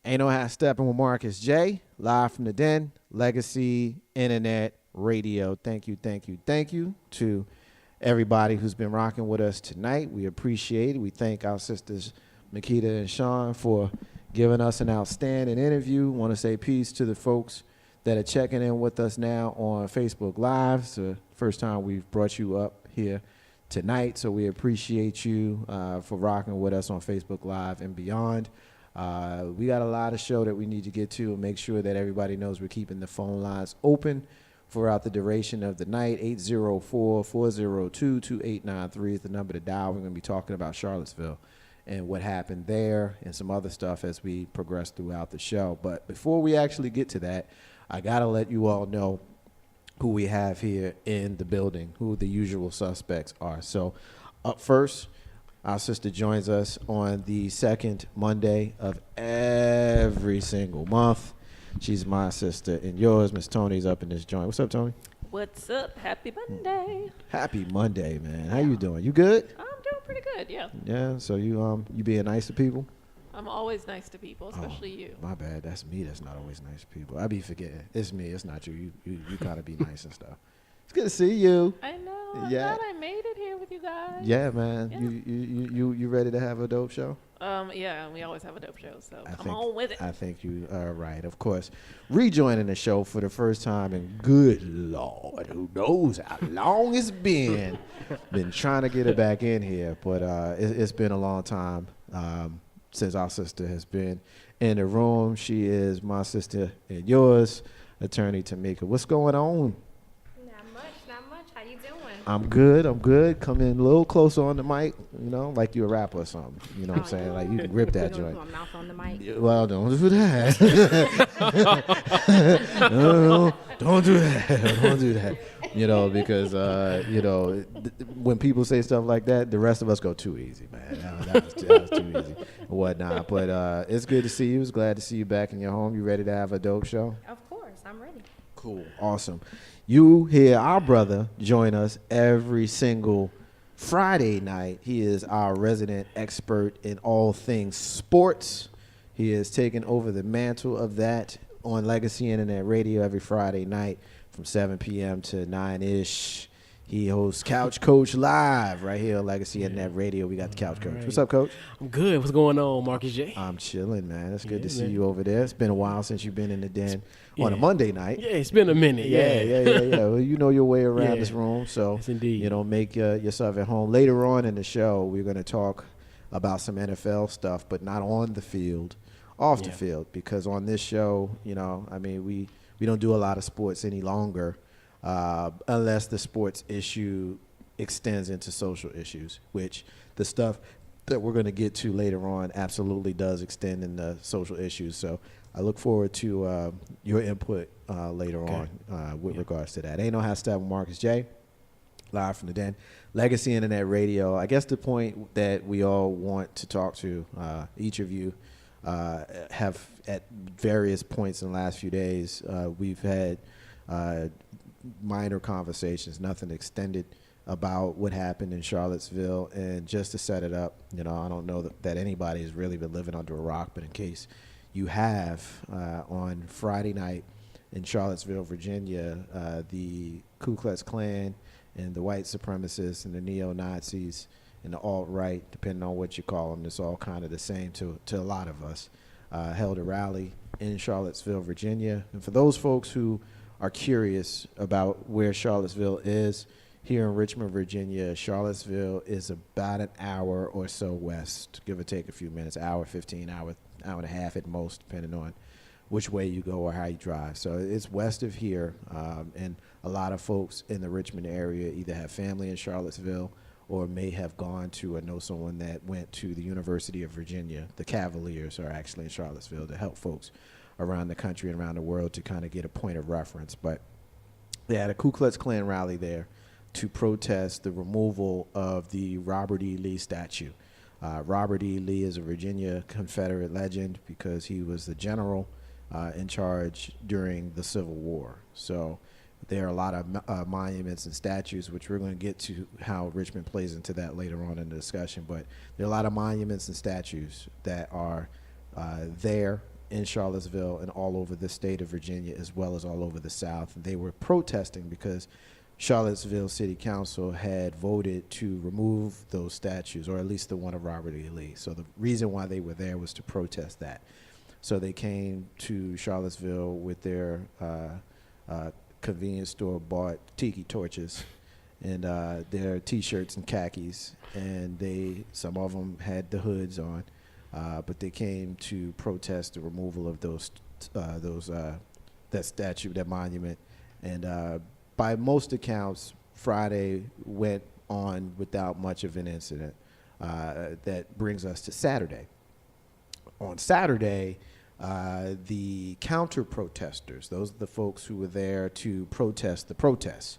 Ain't no half stepping with Marcus J. Live from the Den, Legacy Internet Radio. Thank you to everybody who's been rocking with us tonight. We appreciate it. We thank our sisters Makita and Sean for giving us an outstanding interview. Want to say peace to the folks that are checking in with us now on Facebook Live. It's the first time we've brought you up here tonight, so we appreciate you for rocking with us on Facebook Live and beyond. We got a lot of show that we need to get to and make sure that everybody knows we're keeping the phone lines open throughout the duration of the night. 804-402-2893 is the number to dial. We're going to be talking about Charlottesville and what happened there and some other stuff as we progress throughout the show. But before we actually get to that, I got to let you all know who we have here in the building, who the usual suspects are. So up first, our sister joins us on the second Monday of every single month. She's my sister and yours. Miss Tony's up in this joint. What's up, Tony? What's up? Happy Monday. Happy Monday, man. How you doing? You good? I'm doing pretty good, yeah. Yeah, so you being nice to people? I'm always nice to people, especially you. My bad. That's me that's not always nice to people. I be forgetting. It's me. It's not you. You gotta be nice and stuff. It's good to see you. I know. I'm Yeah. glad I made it here with you guys. Yeah, man. Yeah. You ready to have a dope show? Yeah, we always have a dope show, so come on with it. I think you are right. Of course, rejoining the show for the first time, and good Lord, who knows how long it's been. Been trying to get it back in here, but it's been a long time since our sister has been in the room. She is my sister and yours, Attorney Tamika. What's going on? Not much. How you doing? I'm good. Come in a little closer on the mic, like you're a rapper or something. You know what I'm saying? Like you can rip that You joint. want my mouth on the mic? Well, don't do that. No, don't do that. Don't do that. Because when people say stuff like that, the rest of us go too easy, man. That was too easy and whatnot. But it's good to see you. It's glad to see you back in your home. You ready to have a dope show? Of course, I'm ready. Cool. Awesome. You hear our brother join us every single Friday night. He is our resident expert in all things sports. He has taken over the mantle of that on Legacy Internet Radio every Friday night from 7 p.m. to 9-ish. He hosts Couch Coach Live right here on Legacy Internet Radio. We got the Couch Coach. What's up, Coach? I'm good. What's going on, Marcus J? I'm chilling, man. It's good to see you over there. It's been a while since you've been in the den on a Yeah. Monday night. Yeah, it's been a minute. Yeah. Well, you know your way around Yeah. this room, so Yes, indeed. make yourself at home. Later on in the show, we're going to talk about some NFL stuff, but not on the field, off the Yeah. field, because on this show, we don't do a lot of sports any longer, unless the sports issue extends into social issues, which the stuff that we're going to get to later on absolutely does extend into social issues. So I look forward to your input later on with regards to that. Ain't no half step with Marcus J. Live from the Den. Legacy Internet Radio. I guess the point that we all want to talk to, each of you have at various points in the last few days, we've had minor conversations, nothing extended, about what happened in Charlottesville. And just to set it up, I don't know that anybody has really been living under a rock, but in case you have, on Friday night in Charlottesville, Virginia, the Ku Klux Klan and the white supremacists and the neo-Nazis and the alt-right, depending on what you call them, it's all kind of the same to a lot of us, held a rally in Charlottesville, Virginia. And for those folks who are curious about where Charlottesville is, here in Richmond, Virginia, Charlottesville is about an hour or so west, give or take a few minutes, hour 15, hour and a half at most, depending on which way you go or how you drive. So it's west of here, and a lot of folks in the Richmond area either have family in Charlottesville or may have gone to or know someone that went to the University of Virginia. The Cavaliers are actually in Charlottesville to help folks around the country and around the world to kind of get a point of reference. But they had a Ku Klux Klan rally there to protest the removal of the Robert E. Lee statue. Robert E. Lee is a Virginia Confederate legend because he was the general in charge during the Civil War. So there are a lot of monuments and statues, which we're going to get to how Richmond plays into that later on in the discussion. But there are a lot of monuments and statues that are there in Charlottesville and all over the state of Virginia, as well as all over the South. And they were protesting because Charlottesville City Council had voted to remove those statues, or at least the one of Robert E. Lee. So the reason why they were there was to protest that. So they came to Charlottesville with their convenience store bought tiki torches and their T-shirts and khakis, and some of them had the hoods on, but they came to protest the removal of that statue, that monument, and by most accounts, Friday went on without much of an incident. That brings us to Saturday. On Saturday, the counter-protesters, those are the folks who were there to protest the protests.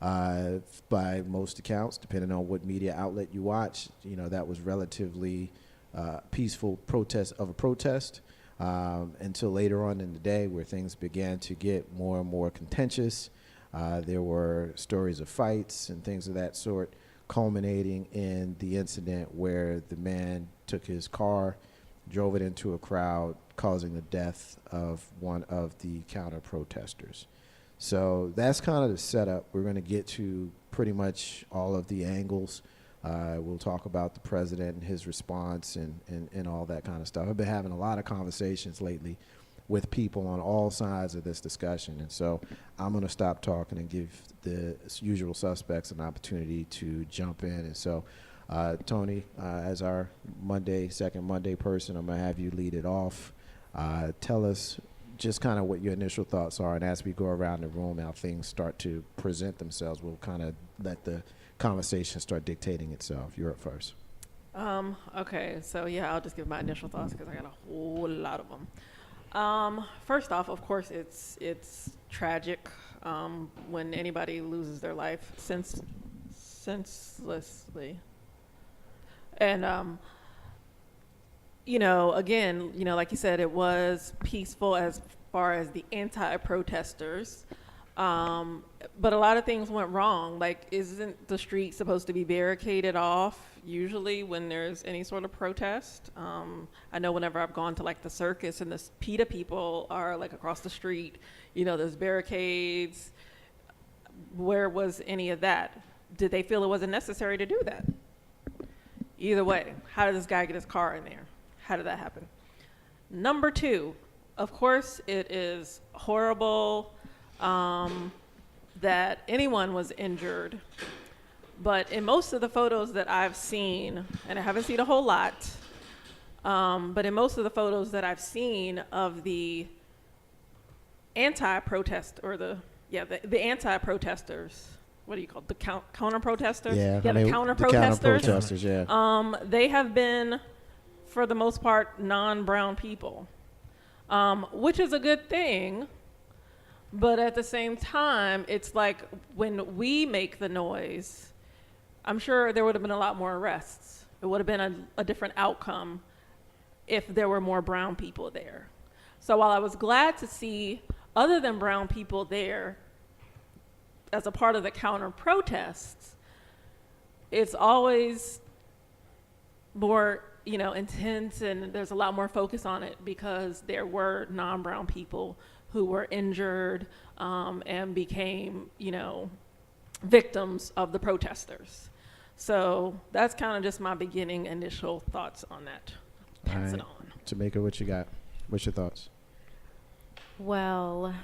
By most accounts, depending on what media outlet you watch, that was relatively peaceful protest until later on in the day, where things began to get more and more contentious. There were stories of fights and things of that sort, culminating in the incident where the man took his car, drove it into a crowd, causing the death of one of the counter-protesters. So that's kind of the setup. We're going to get to pretty much all of the angles. We'll talk about the president and his response and all that kind of stuff. I've been having a lot of conversations lately with people on all sides of this discussion. And so I'm going to stop talking and give the usual suspects an opportunity to jump in. And so, Tony, as our second Monday person, I'm going to have you lead it off. Tell us just kind of what your initial thoughts are. And as we go around the room, how things start to present themselves, we'll kind of let the conversation start dictating itself. You're up first. Okay, so I'll just give my initial thoughts because I got a whole lot of them. First off, of course, it's tragic when anybody loses their life senselessly. And, again, like you said, it was peaceful as far as the anti-protesters. But a lot of things went wrong. Like, isn't the street supposed to be barricaded off usually when there's any sort of protest? I know whenever I've gone to like the circus and the PETA people are like across the street, there's barricades. Where was any of that? Did they feel it wasn't necessary to do that? Either way, how did this guy get his car in there? How did that happen? Number two, of course, it is horrible that anyone was injured. But in most of the photos that I've seen, and I haven't seen a whole lot, but in most of the photos that I've seen of the anti-protest, or the anti-protesters, what do you call it? The counter-protesters? The counter-protesters. They have been, for the most part, non-brown people, which is a good thing. But at the same time, it's like when we make the noise, I'm sure there would have been a lot more arrests. It would have been a different outcome if there were more brown people there. So while I was glad to see other than brown people there as a part of the counter protests, it's always more, intense, and there's a lot more focus on it because there were non-brown people who were injured and became, victims of the protesters. So that's kind of just my beginning initial thoughts on that. Pass it on. Tamika, what you got? What's your thoughts? Well,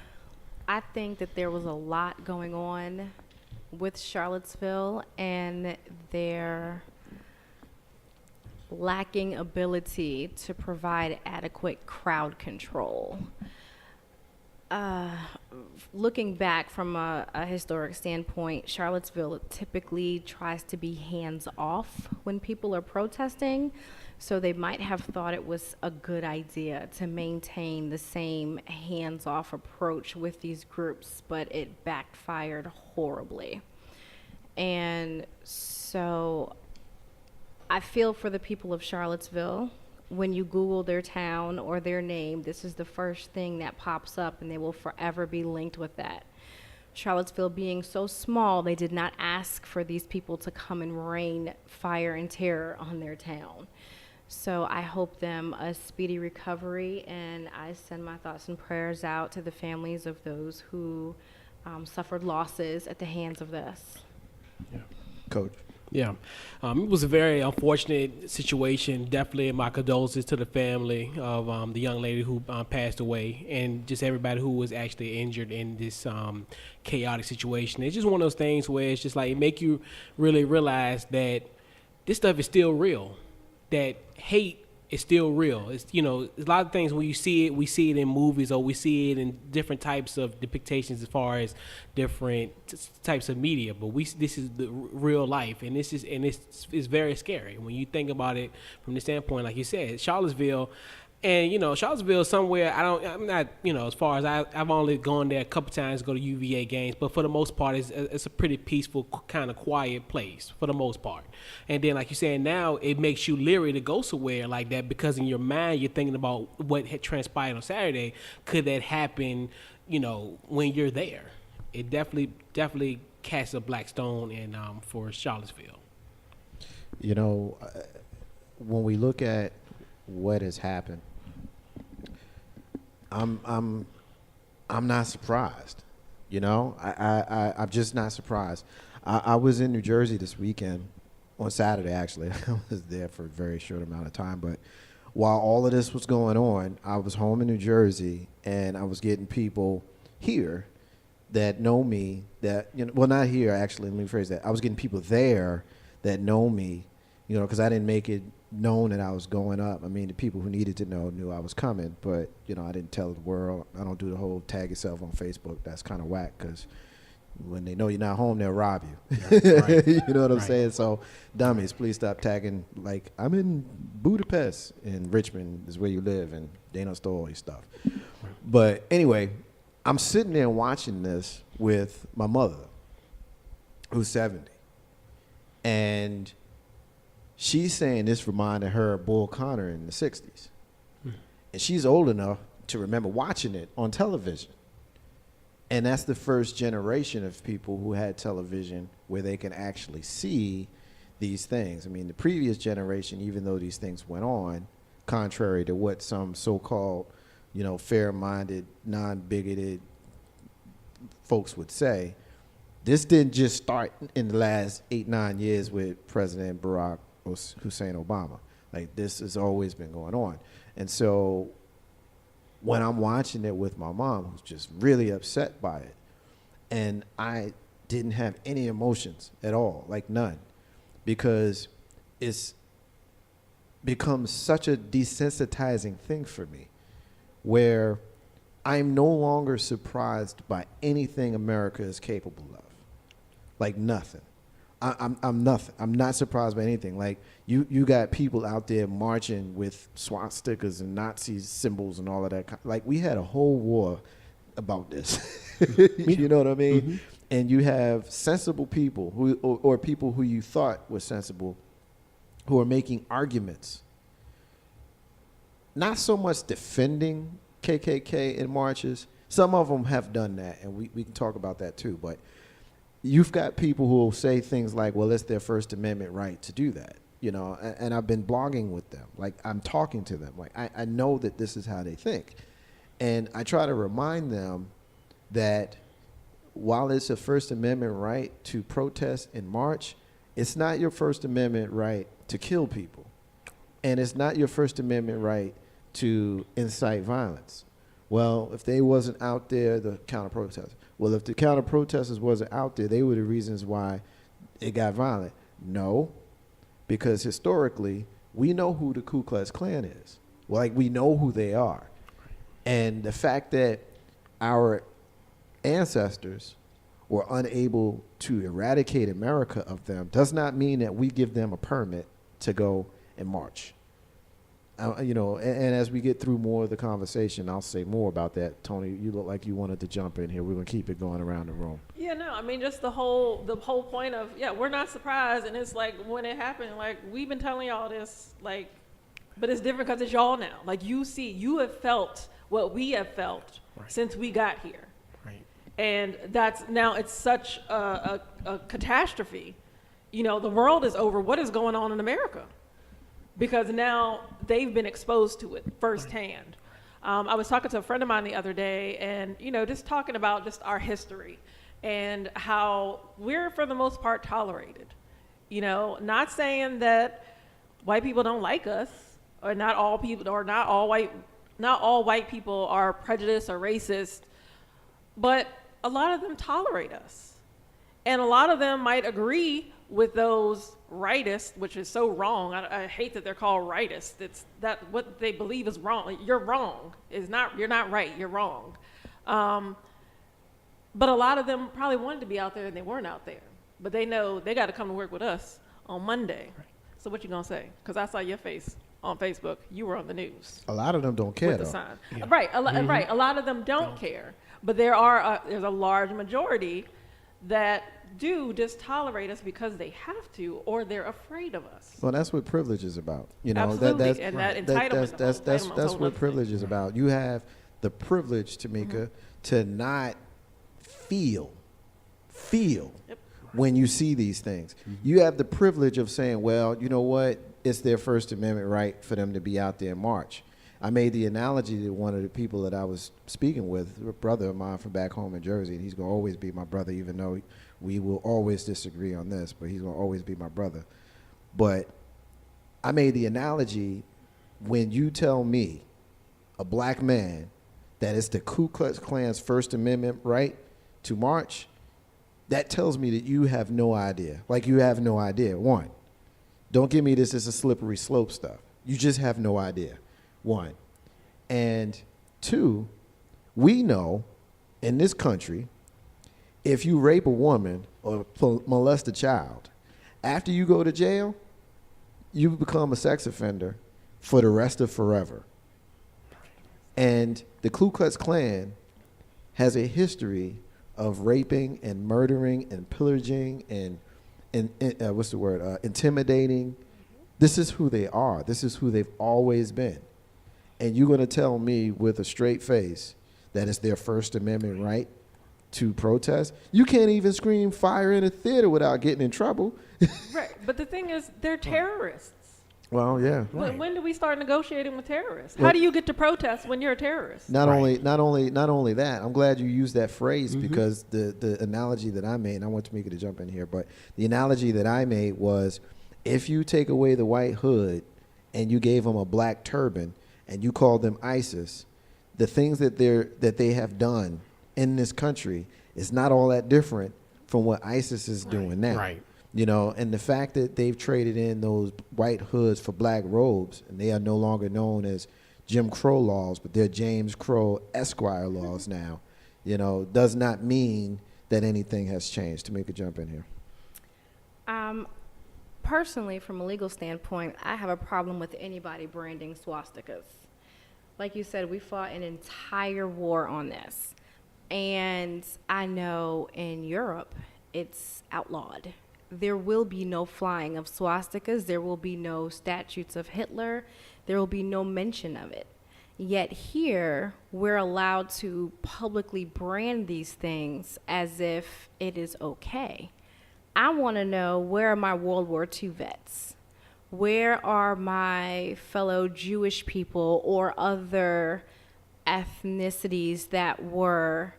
I think that there was a lot going on with Charlottesville and their lacking ability to provide adequate crowd control. Looking back from a historic standpoint, Charlottesville typically tries to be hands-off when people are protesting, so they might have thought it was a good idea to maintain the same hands-off approach with these groups, but it backfired horribly. And so I feel for the people of Charlottesville. When you Google their town or their name, this is the first thing that pops up, and they will forever be linked with that. Charlottesville being so small, they did not ask for these people to come and rain fire and terror on their town. So I hope them a speedy recovery, and I send my thoughts and prayers out to the families of those who suffered losses at the hands of this. Yeah. Coach. Yeah, it was a very unfortunate situation. Definitely my condolences to the family of the young lady who passed away, and just everybody who was actually injured in this chaotic situation. It's just one of those things where it's just like it make you really realize that this stuff is still real, that hate is still real. It's, you know, a lot of things when you see it, we see it in movies or we see it in different types of depictions as far as different types of media. But this is the real life, and it's very scary when you think about it from the standpoint, like you said, Charlottesville. And, you know, Charlottesville somewhere, I'm not, you know, as far as I've only gone there a couple times to go to UVA games, but for the most part, it's a pretty peaceful, kind of quiet place for the most part. And then, like you're saying now, it makes you leery to go somewhere like that because in your mind, you're thinking about what had transpired on Saturday. Could that happen, you know, when you're there? It definitely casts a black stone in for Charlottesville. You know, when we look at what has happened, I'm not surprised. You know, I'm just not surprised. I was in New Jersey this weekend, on Saturday actually. I was there for a very short amount of time, but while all of this was going on, I was home in New Jersey, and I was getting people here that know me, that, you know, well, not here actually, let me rephrase that. I was getting people there that know me, you know, because I didn't make it known that I was going up. I mean, the people who needed to know knew I was coming, but, you know, I didn't tell the world. I don't do the whole tag yourself on Facebook. That's kind of whack, because when they know you're not home, they'll rob you. Right. You know what I'm saying? So, dummies, please stop tagging, like, I'm in Budapest, and Richmond is where you live, and they don't stole all your stuff. But anyway, I'm sitting there watching this with my mother, who's 70. And she's saying this reminded her of Bull Connor in the 60s. And she's old enough to remember watching it on television. And that's the first generation of people who had television where they can actually see these things. I mean, the previous generation, even though these things went on, contrary to what some so-called, you know, fair-minded, non-bigoted folks would say, this didn't just start in the last 8-9 years with President Barack Hussein Obama. Like, this has always been going on. And so when I'm watching it with my mom, who's just really upset by it, and I didn't have any emotions at all, like none, because it's become such a desensitizing thing for me, where I'm no longer surprised by anything America is capable of. Like, nothing. I'm nothing. I'm not surprised by anything. Like, you got people out there marching with swastikas and Nazi symbols and all of that. Like, we had a whole war about this. You know what I mean? Mm-hmm. And you have sensible people who, or people who you thought were sensible, who are making arguments, not so much defending KKK in marches. Some of them have done that, and we can talk about that too. But you've got people who will say things like, well, it's their First Amendment right to do that, you know, and I've been blogging with them. Like, I'm talking to them. Like, I know that this is how they think. And I try to remind them that while it's a First Amendment right to protest and march, it's not your First Amendment right to kill people. And it's not your First Amendment right to incite violence. Well, if they wasn't out there, the counter-protesters. Well, if the counter-protesters wasn't out there, they were the reasons why it got violent. No, because historically, we know who the Ku Klux Klan is. Like, we know who they are. And the fact that our ancestors were unable to eradicate America of them does not mean that we give them a permit to go and march. You know, and as we get through more of the conversation, I'll say more about that. Tony, you look like you wanted to jump in here. We're going to keep it going around the room. Yeah, no, I mean, just the whole point of, yeah, we're not surprised. And it's like, when it happened, like, we've been telling y'all this, like, but it's different because it's y'all now. Like, you have felt what we have felt since we got here. Right. And now it's such a catastrophe. You know, the world is over. What is going on in America? because now they've been exposed to it firsthand. I was talking to a friend of mine the other day, and just talking about just our history and how we're for the most part tolerated. Not saying that white people don't like us, or not all white people are prejudiced or racist, but a lot of them tolerate us. And a lot of them might agree with those rightists, which is so wrong. I hate that they're called rightists. It's that what they believe is wrong. You're wrong. You're not right. You're wrong. But a lot of them probably wanted to be out there and they weren't out there. But they know they got to come to work with us on Monday. Right. So what you gonna say? Because I saw your face on Facebook. You were on the news. A lot of them don't care. With the sign. Yeah. Right. Right. A lot of them don't care. But there's a large majority that do just tolerate us because they have to, or they're afraid of us. Well, that's what privilege is about. Absolutely. And that entitlement. That's what privilege is about. You have the privilege, Tamika, to not feel yep. when you see these things. You have the privilege of saying, well, you know what? It's their First Amendment right for them to be out there and march. I made the analogy to one of the people that I was speaking with, a brother of mine from back home in Jersey, and he's going to always be my brother, even though we will always disagree on this, but he's going to always be my brother. But I made the analogy, when you tell me, a black man, that it's the Ku Klux Klan's First Amendment right to march, that tells me that you have no idea. Like, you have no idea. One, don't give me this as a slippery slope stuff. You just have no idea. One. And two, we know in this country, if you rape a woman or molest a child, after you go to jail, you become a sex offender for the rest of forever. And the Ku Klux Klan has a history of raping and murdering and pillaging and intimidating. This is who they are. This is who they've always been. And you're going to tell me with a straight face that it's their First Amendment right to protest? You can't even scream fire in a theater without getting in trouble. Right. But the thing is, they're terrorists. Well, yeah. When do we start negotiating with terrorists? How do you get to protest when you're a terrorist? Not only that. I'm glad you used that phrase because the analogy that I made, and I want Tamika to jump in here, but the analogy that I made was, if you take away the white hood and you gave them a black turban and you call them ISIS, the things that they have done in this country is not all that different from what ISIS is doing now. Right. And the fact that they've traded in those white hoods for black robes, and they are no longer known as Jim Crow laws, but they're James Crow Esquire laws now, does not mean that anything has changed. Tamika, jump in here. Personally, from a legal standpoint, I have a problem with anybody branding swastikas. Like you said, we fought an entire war on this. And I know in Europe, it's outlawed. There will be no flying of swastikas. There will be no statutes of Hitler. There will be no mention of it. Yet here, we're allowed to publicly brand these things as if it is okay. I want to know, where are my World War II vets? Where are my fellow Jewish people or other ethnicities that were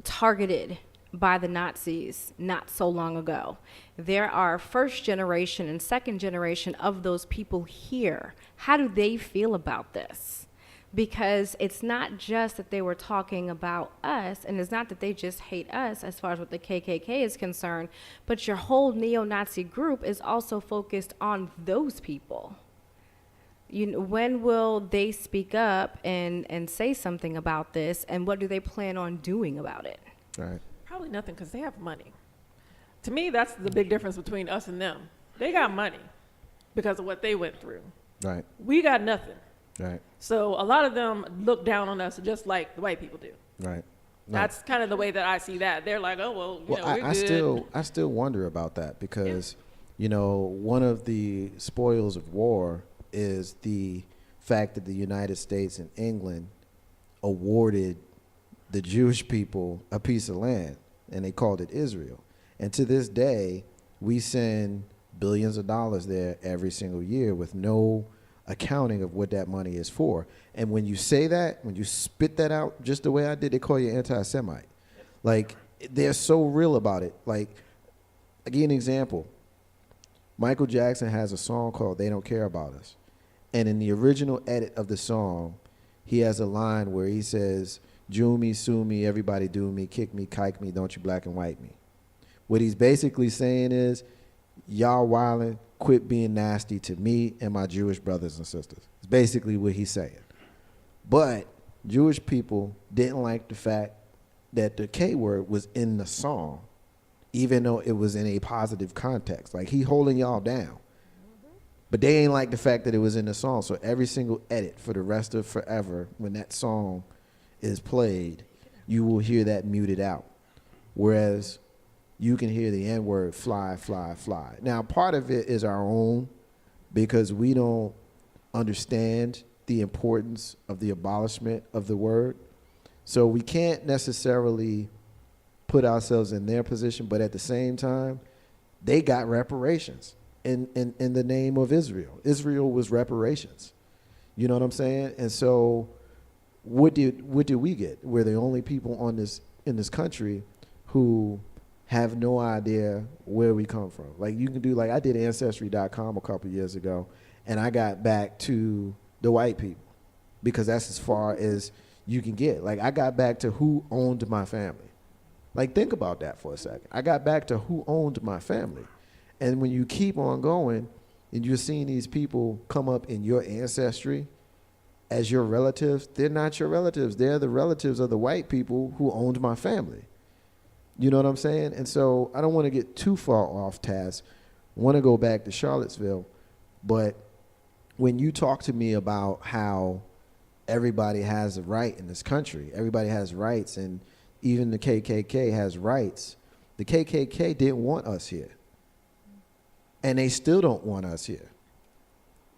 targeted by the Nazis not so long ago? There are first generation and second generation of those people here. How do they feel about this? Because it's not just that they were talking about us, and it's not that they just hate us as far as what the KKK is concerned, but your whole neo-Nazi group is also focused on those people. When will they speak up and say something about this, and what do they plan on doing about it? Right. Probably nothing, because they have money. To me, that's the big difference between us and them. They got money because of what they went through. Right. We got nothing. Right. So a lot of them look down on us just like the white people do. Right. No. That's kind of the way that I see that. They're like, oh, well, we're good. I still wonder about that because, one of the spoils of war is the fact that the United States and England awarded the Jewish people a piece of land, and they called it Israel. And to this day, we send billions of dollars there every single year with no accounting of what that money is for. And when you say that, when you spit that out just the way I did, they call you anti-Semite. Like, they're so real about it. Like, I'll give you an example. Michael Jackson has a song called They Don't Care About Us. And in the original edit of the song, he has a line where he says, Jew me, sue me, everybody do me, kick me, kike me, don't you black and white me. What he's basically saying is, y'all wildin', quit being nasty to me and my Jewish brothers and sisters. It's basically what he's saying. But Jewish people didn't like the fact that the K word was in the song, even though it was in a positive context. Like, he holding y'all down. But they ain't like the fact that it was in the song. So every single edit for the rest of forever, when that song is played, you will hear that muted out. Whereas you can hear the N-word fly, fly, fly. Now, part of it is our own, because we don't understand the importance of the abolishment of the word. So we can't necessarily put ourselves in their position, but at the same time, they got reparations in the name of Israel. Israel was reparations. You know what I'm saying? And so what did we get? We're the only people in this country who have no idea where we come from. Like, you can do, like, I did Ancestry.com a couple years ago, and I got back to the white people, because that's as far as you can get. Like, I got back to who owned my family. Like, think about that for a second. I got back to who owned my family. And when you keep on going and you're seeing these people come up in your ancestry as your relatives, they're not your relatives. They're the relatives of the white people who owned my family. You know what I'm saying? And so I don't want to get too far off task. I want to go back to Charlottesville. But when you talk to me about how everybody has a right in this country, everybody has rights, and even the KKK has rights, the KKK didn't want us here. And they still don't want us here.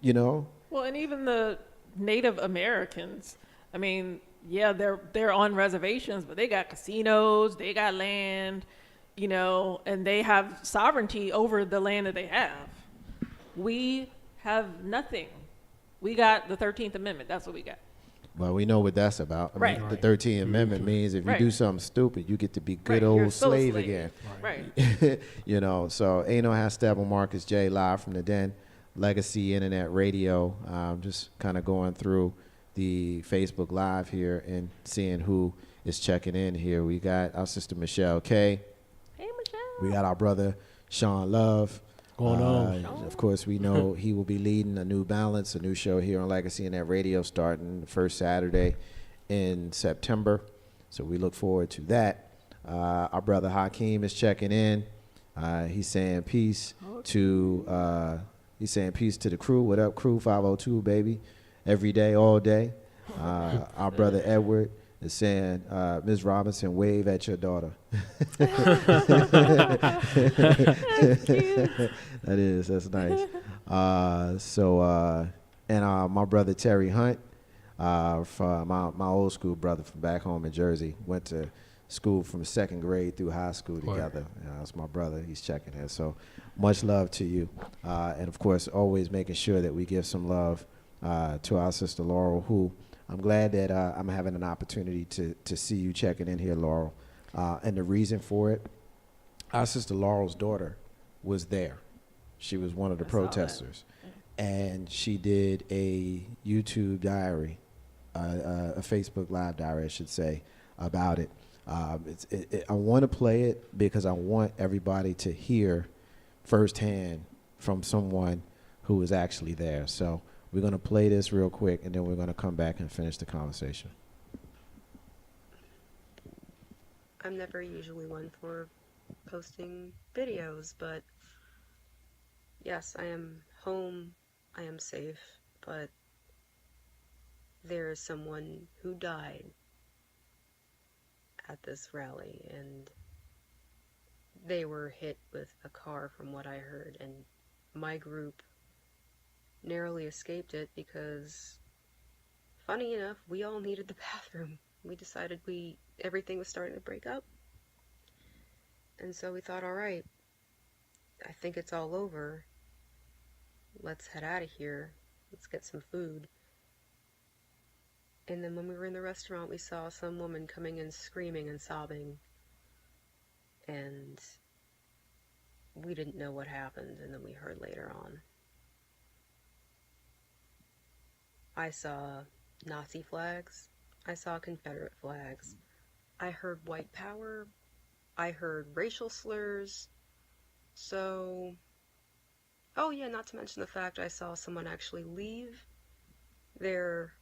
You know? Well, and even the Native Americans, I mean, yeah, they're on reservations, but they got casinos, they got land, you know, and they have sovereignty over the land that they have. We have nothing. We got the 13th Amendment. That's what we got. Well, we know what that's about. I mean, the 13th Amendment means if you do something stupid, you get to be good old slave again. Right. You know, so ain't no half-step on Marcus J. live from the Den, Legacy Internet Radio. Just kind of going through the Facebook Live here and seeing who is checking in here. We got our sister Michelle K. Hey, Michelle. We got our brother Sean Love. Going on. Of course, we know he will be leading a New Balance, a new show here on Legacy Internet Radio starting the first Saturday in September. So we look forward to that. Our brother Hakeem is checking in. He's saying peace to the crew. What up, crew? 502, baby. Every day, all day. Our brother Edward is saying, Ms. Robinson, wave at your daughter. That's nice. And my brother Terry Hunt, from my old school brother from back home in Jersey, went to school from second grade through high school together. That's my brother. He's checking in. So much love to you. And of course, always making sure that we give some love to our sister Laurel, who I'm glad that I'm having an opportunity to see you checking in here, Laurel. And the reason for it, our sister Laurel's daughter was there. She was one of the protesters. And she did a YouTube diary, a Facebook Live diary, I should say, about it. I want to play it because I want everybody to hear firsthand from someone who was actually there. So we're going to play this real quick, and then we're going to come back and finish the conversation. I'm never usually one for posting videos, but yes, I am home, I am safe, but there is someone who died at this rally, and they were hit with a car from what I heard, and my group narrowly escaped it because, funny enough, we all needed the bathroom. We decided everything was starting to break up, and so we thought, all right, I think it's all over, let's head out of here. Let's get some food. And then when we were in the restaurant, we saw some woman coming in screaming and sobbing. And we didn't know what happened, and then we heard later on. I saw Nazi flags. I saw Confederate flags. I heard white power. I heard racial slurs. So, oh yeah, not to mention the fact I saw someone actually leave their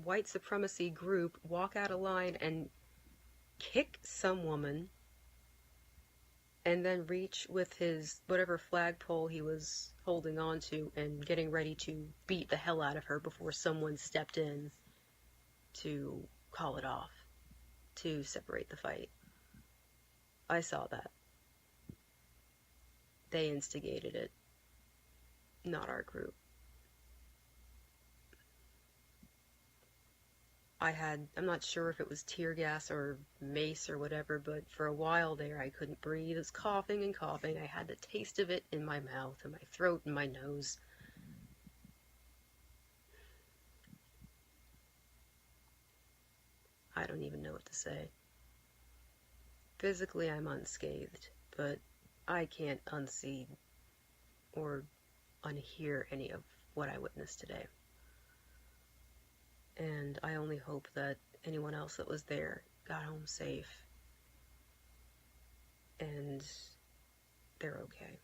white supremacy group, walk out of line and kick some woman, and then reach with his whatever flagpole he was holding on to and getting ready to beat the hell out of her before someone stepped in to call it off, to separate the fight. I saw that. They instigated it, not our group. I'm not sure if it was tear gas or mace or whatever, but for a while there I couldn't breathe. I was coughing and coughing. I had the taste of it in my mouth and my throat and my nose. I don't even know what to say. Physically I'm unscathed, but I can't unsee or unhear any of what I witnessed today. And I only hope that anyone else that was there got home safe and they're okay.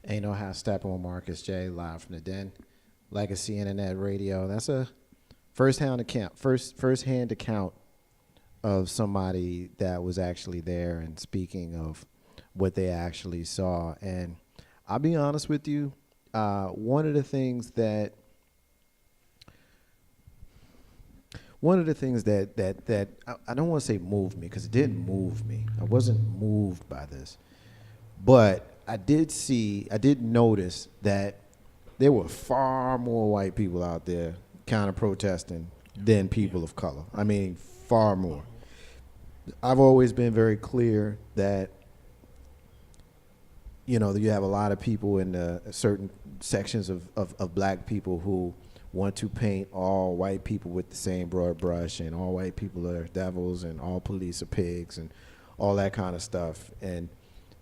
Ain't no how step on Marcus J, live from the den. Legacy Internet Radio. That's a first-hand account of somebody that was actually there and speaking of what they actually saw. And I'll be honest with you, one of the things that I don't want to say moved me, because it didn't move me. I wasn't moved by this. But I did notice that there were far more white people out there counter protesting than people of color. I mean, far more. I've always been very clear that, you know, you have a lot of people in certain sections of black people who want to paint all white people with the same broad brush, and all white people are devils, and all police are pigs, and all that kind of stuff, and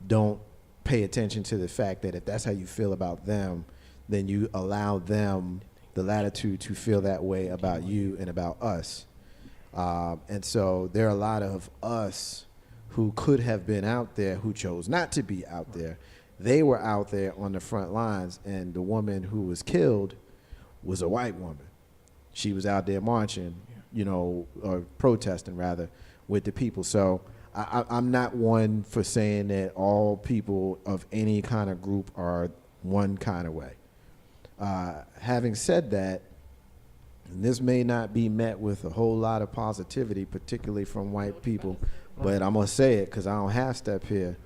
don't pay attention to the fact that if that's how you feel about them, then you allow them the latitude to feel that way about you and about us. And so there are a lot of us who could have been out there who chose not to be out there. They were out there on the front lines, and the woman who was killed was a white woman. She was out there marching, you know, or protesting rather, with the people. So I'm not one for saying that all people of any kind of group are one kind of way. Having said that, and this may not be met with a whole lot of positivity, particularly from white people, but I'm going to say it because I don't half step here.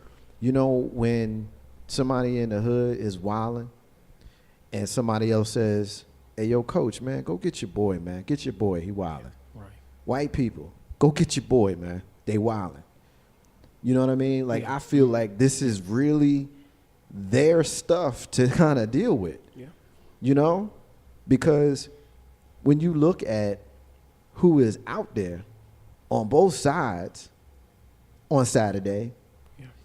You know, when somebody in the hood is wilding and somebody else says, hey, yo, coach, man, go get your boy, man. Get your boy. He wilding. Right. White people, go get your boy, man. They wilding. You know what I mean? Like, I feel like this is really their stuff to kind of deal with. Yeah. You know? Because when you look at who is out there on both sides on Saturday,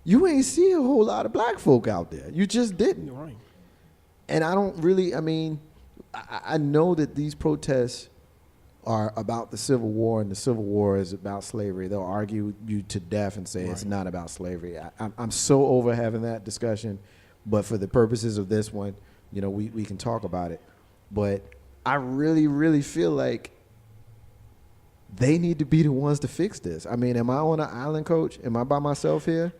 you ain't see a whole lot of black folk out there. You just didn't. Right. And I don't really, I mean, I know that these protests are about the Civil War, and the Civil War is about slavery. They'll argue you to death and say it's not about slavery. I'm so over having that discussion, but for the purposes of this one, you know, we can talk about it. But I really, really feel like they need to be the ones to fix this. I mean, am I on an island, Coach? Am I by myself here?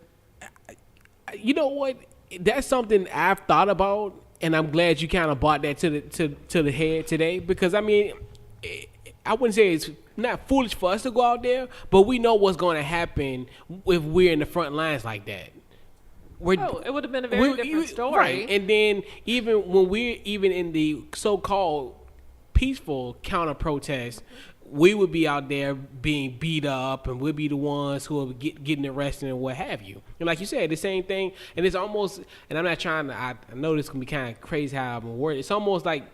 You know what? That's something I've thought about, and I'm glad you kind of brought that to the head today, because I mean, I wouldn't say it's not foolish for us to go out there, but we know what's going to happen if we're in the front lines like that. It would have been a very different story. Right. And then even when we're even in the so-called peaceful counter-protest, we would be out there being beat up, and we'd be the ones who are getting arrested and what have you. And like you said, the same thing. And it's almost, and I'm not trying to, I know this can be kind of crazy how I'm worded. It's almost like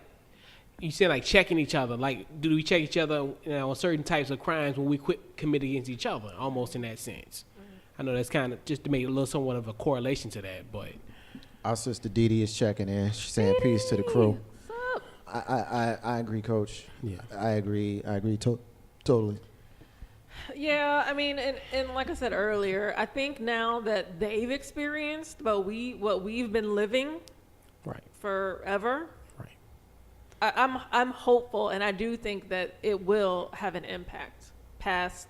you said, like checking each other. Like, do we check each other on certain types of crimes when we quit commit against each other? Almost in that sense. I know that's kind of just to make a little somewhat of a correlation to that, but. Our sister Dee Dee is checking in. She's saying peace to the crew. I agree, Coach. Yeah, I agree. Totally. Yeah, I mean, and like I said earlier, I think now that they've experienced what we've been living, right, forever. Right. I'm hopeful, and I do think that it will have an impact past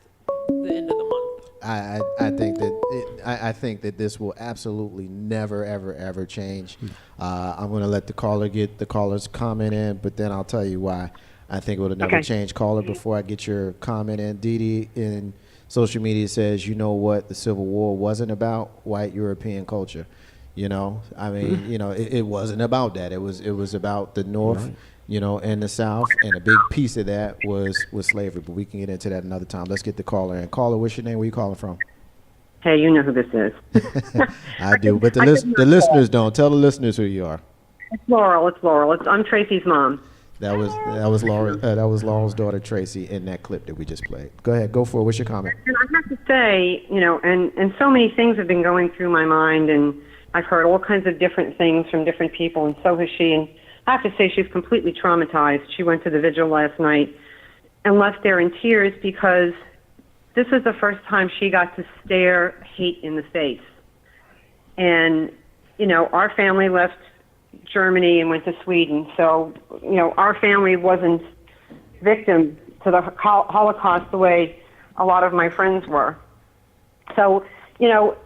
the end of the month. I think that this will absolutely never ever change. I'm going to let the caller get the caller's comment in, but then I'll tell you why I think it will never change. Caller, before I get your comment in, Dee Dee in social media says, you know what, the Civil War wasn't about white European culture. You know, I mean, you know, it wasn't about that. It was about the North. Right. You know, and the South, and a big piece of that was slavery. But we can get into that another time. Let's get the caller in. Caller, what's your name? Where you calling from? Hey, you know who this is. I do, but the listeners don't. Tell the listeners who you are. It's Laurel. I'm Tracy's mom. That was Laura. That was Laurel's daughter Tracy in that clip that we just played. Go ahead, go for it. What's your comment? And I have to say, you know, and so many things have been going through my mind, and I've heard all kinds of different things from different people, and so has she. And I have to say she's completely traumatized. She went to the vigil last night and left there in tears because this was the first time she got to stare hate in the face. And, you know, our family left Germany and went to Sweden. So, you know, our family wasn't victim to the Holocaust the way a lot of my friends were. So, you know,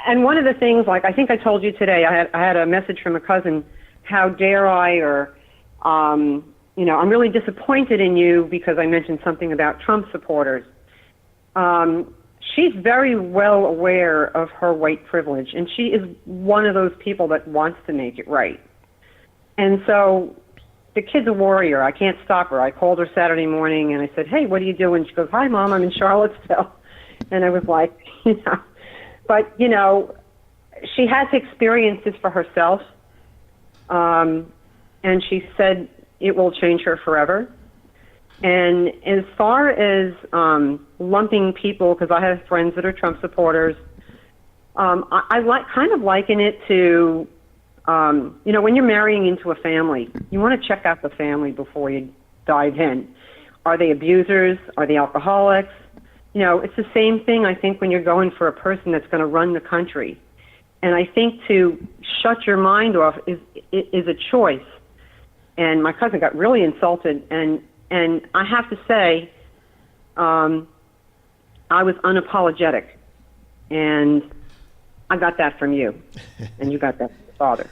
and one of the things, like I think I told you today, I had a message from a cousin, how dare I, or, you know, I'm really disappointed in you because I mentioned something about Trump supporters. She's very well aware of her white privilege, and she is one of those people that wants to make it right. And so the kid's a warrior. I can't stop her. I called her Saturday morning, and I said, hey, what are you doing? She goes, hi, Mom, I'm in Charlottesville. And I was like, you know, but, you know, she has experienced this for herself. And she said it will change her forever. And as far as lumping people, because I have friends that are Trump supporters, I kind of liken it to, you know, when you're marrying into a family, you want to check out the family before you dive in. Are they abusers? Are they alcoholics? You know, it's the same thing, I think, when you're going for a person that's going to run the country. And I think to shut your mind off is a choice. And my cousin got really insulted, and I have to say, I was unapologetic, and I got that from you, and you got that from your father.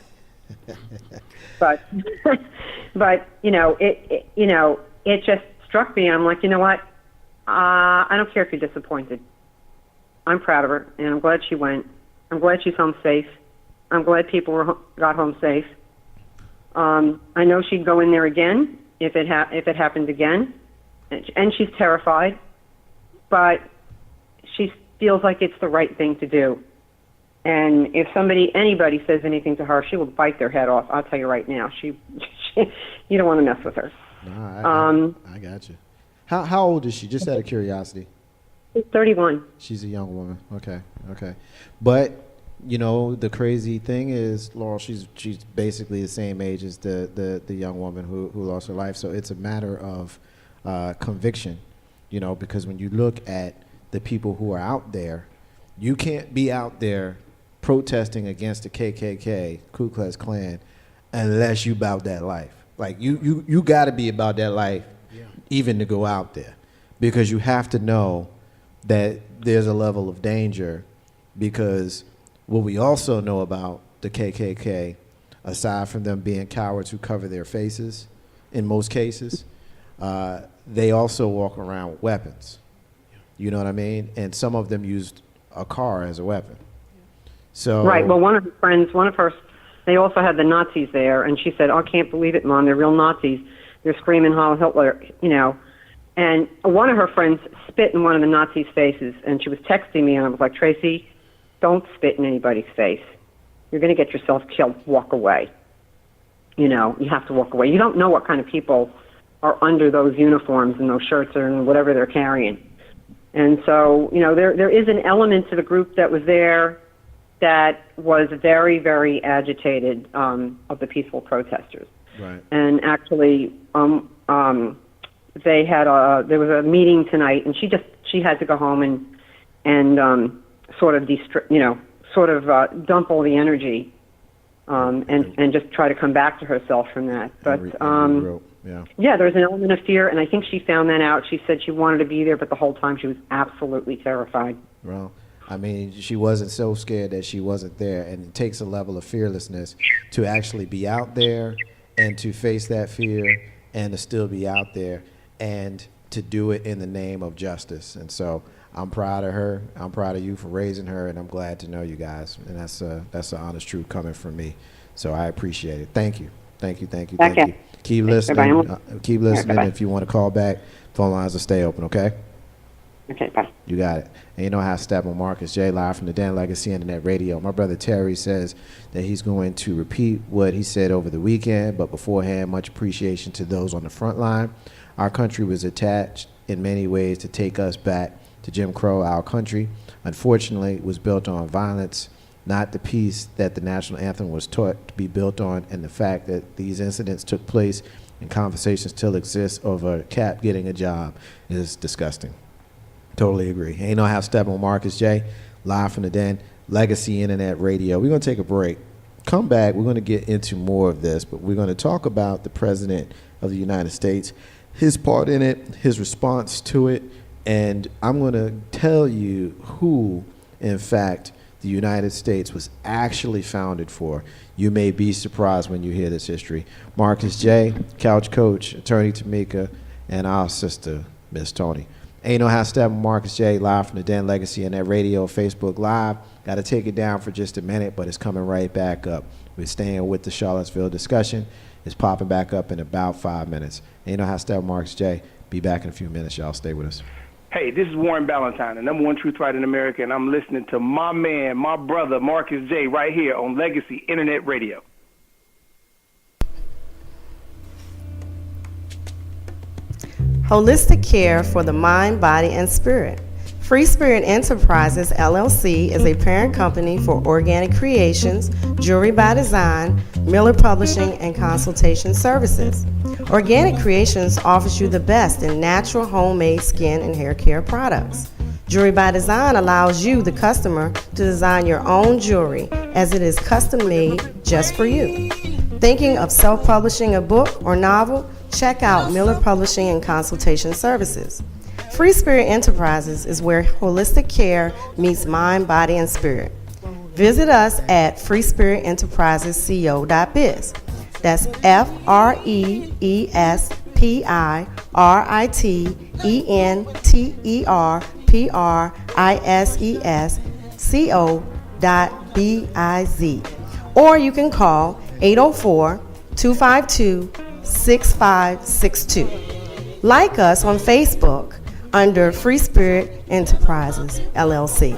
But you know, it just struck me. I'm like, you know what? I don't care if you're disappointed. I'm proud of her, and I'm glad she went. I'm glad she's home safe. I'm glad people got home safe. I know she'd go in there again if it happened again, and she's terrified, but she feels like it's the right thing to do. And if anybody says anything to her, she will bite their head off. I'll tell you right now. She you don't want to mess with her. No, I got you. How old is she? Just out of curiosity. She's 31. She's a young woman. Okay. But you know, the crazy thing is, Laurel, she's basically the same age as the young woman who lost her life. So it's a matter of conviction, you know, because when you look at the people who are out there, you can't be out there protesting against the KKK, Ku Klux Klan, unless you about that life. Like you got to be about that life, even to go out there, because you have to know that there's a level of danger. Because what we also know about the KKK, aside from them being cowards who cover their faces, in most cases, they also walk around with weapons. You know what I mean? And some of them used a car as a weapon. So right. Well, one of her friends, they also had the Nazis there, and she said, "Oh, I can't believe it, Mom. They're real Nazis. They're screaming Heil Hitler," you know. And one of her friends spit in one of the Nazis' faces, and she was texting me, and I was like, Tracy, don't spit in anybody's face. You're going to get yourself killed. Walk away. You know, you have to walk away. You don't know what kind of people are under those uniforms and those shirts and whatever they're carrying. And so, you know, there is an element to the group that was there that was very, very agitated of the peaceful protesters. Right. And actually, they had there was a meeting tonight, and she had to go home and sort of dump all the energy and just try to come back to herself from that. But yeah, there's an element of fear, and I think she found that out. She said she wanted to be there, but the whole time she was absolutely terrified. Well, I mean, she wasn't so scared that she wasn't there, and it takes a level of fearlessness to actually be out there and to face that fear and to still be out there and to do it in the name of justice. And so I'm proud of her. I'm proud of you for raising her, and I'm glad to know you guys. And that's the honest truth coming from me. So I appreciate it. Thank you. Thank you. Thank you. Thank you. Keep listening. Keep listening. If you want to call back, phone lines will stay open, okay? Okay, bye. You got it. And you know how I step on Marcus J. live from the Dan Legacy Internet Radio. My brother Terry says that he's going to repeat what he said over the weekend, but beforehand, much appreciation to those on the front line. Our country was attached in many ways to take us back to Jim Crow. Our country, unfortunately, was built on violence, not the peace that the national anthem was taught to be built on, and the fact that these incidents took place and conversations still exist over a cat getting a job is disgusting. Totally agree. Ain't no half step on Marcus J. Live from the Den, Legacy Internet Radio. We're going to take a break. Come back. We're going to get into more of this, but we're going to talk about the President of the United States, his part in it, his response to it, and I'm going to tell you who, in fact, the United States was actually founded for. You may be surprised when you hear this history. Marcus J., Couch Coach, Attorney Tamika, and our sister, Miss Tony. Ain't no how to step with Marcus J. live from the Den Legacy and that radio, Facebook Live. Got to take it down for just a minute, but it's coming right back up. We're staying with the Charlottesville discussion. It's popping back up in about 5 minutes. Ain't no how to step with Marcus J. Be back in a few minutes, y'all. Stay with us. Hey, this is Warren Ballantyne, the #1 truth writer in America, and I'm listening to my man, my brother, Marcus J. right here on Legacy Internet Radio. Holistic care for the mind, body, and spirit. Free Spirit Enterprises, LLC is a parent company for Organic Creations, Jewelry by Design, Miller Publishing, and Consultation Services. Organic Creations offers you the best in natural, homemade skin and hair care products. Jewelry by Design allows you, the customer, to design your own jewelry as it is custom made just for you. Thinking of self-publishing a book or novel? Check out Miller Publishing and Consultation Services. Free Spirit Enterprises is where holistic care meets mind, body, and spirit. Visit us at freespiritenterprisesco.biz. That's freespiritenterprisesco.biz. Or you can call 804-252-6562. Like us on Facebook under Free Spirit Enterprises, LLC.